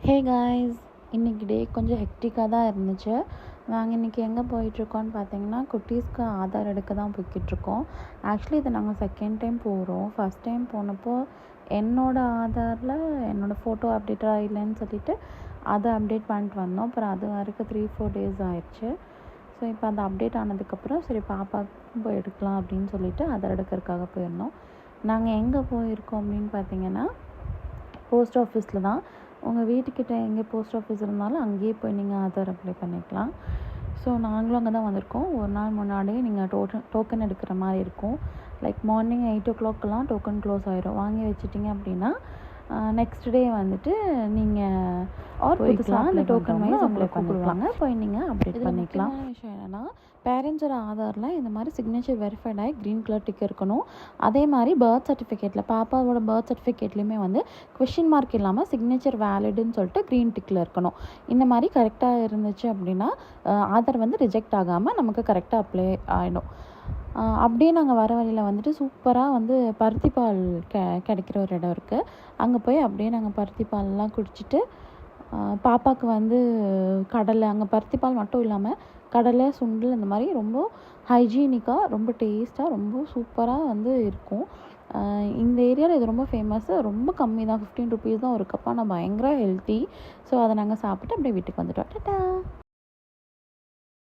Hey guys, இன்றைக்கி டே கொஞ்சம் ஹெக்டிக்காக தான் இருந்துச்சு. நாங்கள் இன்றைக்கி எங்கே போயிட்டுருக்கோன்னு பார்த்தீங்கன்னா, குட்டீஸ்க்கு ஆதார் எடுக்க தான் போய்கிட்ருக்கோம். ஆக்சுவலி இது நாங்கள் செகண்ட் டைம் போகிறோம். ஃபஸ்ட் டைம் போனப்போ என்னோடய ஆதாரில் என்னோடய ஃபோட்டோ அப்டேட்டாக இல்லைன்னு சொல்லிவிட்டு அதை அப்டேட் பண்ணிட்டு வந்தோம். அப்புறம் அது வரைக்கும் 3-4 டேஸ் ஆயிடுச்சு. ஸோ இப்போ அந்த அப்டேட் ஆனதுக்கப்புறம் சரி பாப்பாவுக்கும் போய் எடுக்கலாம் அப்படின்னு சொல்லிவிட்டு ஆதார் எடுக்கிறதுக்காக போயிருந்தோம். நாங்கள் எங்கே போயிருக்கோம் அப்படின்னு பார்த்தீங்கன்னா, போஸ்ட் ஆஃபீஸில் தான். உங்கள் வீட்டுக்கிட்ட எங்கே போஸ்ட் ஆஃபீஸ் இருந்தாலும் அங்கேயே போய் நீங்கள் ஆதார் அப்ளை பண்ணிக்கலாம். ஸோ நாங்களும் அங்கே தான் வந்திருக்கோம். ஒரு நாள் முன்னாடியே நீங்கள் டோக்கன் எடுக்கிற மாதிரி இருக்கும். லைக் மார்னிங் 8 o'clockலாம் டோக்கன் க்ளோஸ் ஆயிரும். வாங்கி வச்சுட்டிங்க அப்படின்னா நெக்ஸ்ட் டே வந்துட்டு நீங்கள் புதுசாக அந்த டோக்கன் வைஸ் உங்களை கூப்பிடுவாங்க, போய் நீங்கள் அப்டேட் பண்ணிக்கலாம். விஷயம் என்னென்னா, பேரண்ட்ஸோட ஆதாரில் இந்த மாதிரி சிக்னேச்சர் வெரிஃபைட் ஆகி க்ரீன் கலர் டிக் இருக்கணும். அதே மாதிரி பர்த் சர்டிஃபிகேட்டில் பாப்பாவோட பர்த் சர்டிஃபிகேட்லேயுமே வந்து கொஷின் மார்க் இல்லாமல் சிக்னேச்சர் வேலிடுன்னு சொல்லிட்டு க்ரீன் டிக்கில் இருக்கணும். இந்த மாதிரி கரெக்டாக இருந்துச்சு அப்படின்னா ஆதார் வந்து ரிஜெக்ட் ஆகாமல் நமக்கு கரெக்டாக அப்ளை ஆகிடும். அப்படியே நாங்கள் வர வழியில் வந்துட்டு சூப்பராக வந்து பருத்திப்பால் கிடைக்கிற ஒரு இடம் இருக்குது. அங்கே போய் அப்படியே நாங்கள் பருத்திப்பால்லாம் குடிச்சிட்டு பாப்பாவுக்கு வந்து கடலை, அங்கே பருத்திப்பால் மட்டும் இல்லாமல் கடலை, சுண்டல் இந்த மாதிரி ரொம்ப ஹைஜீனிக்காக ரொம்ப டேஸ்ட்டாக ரொம்ப சூப்பராக வந்து இருக்கும். இந்த ஏரியாவில் இது ரொம்ப ஃபேமஸ்ஸு. ரொம்ப கம்மி தான், 15 rupees தான் ஒரு கப். ஆனால் பயங்கர ஹெல்த்தி. ஸோ அதை நாங்கள் சாப்பிட்டு அப்படியே வீட்டுக்கு வந்துட்டோம். டாட்டா.